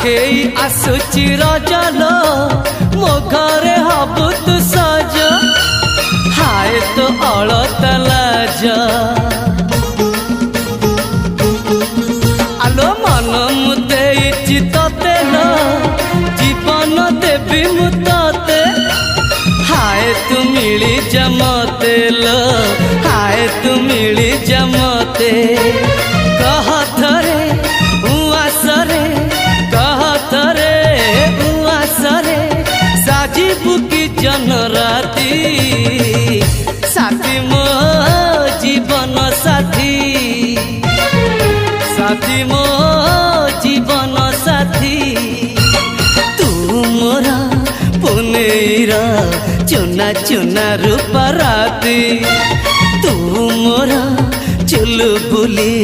पाखेई आसुची रजलो मो घरे हबु तू सज हाय तो अलत लाज आलो मन मुते चितते न जीवन देवी मुते हाय तू मिली जमते लो हाय तू मिली जमते कह थरे उआसरे कह थरे उआसरे साजिबु की जन राती साथी मो जीवन साथी साथी मो जीवन साथी तू मोरा पुनेरा चुना चुना रूप राती तू मोरा चुलबुली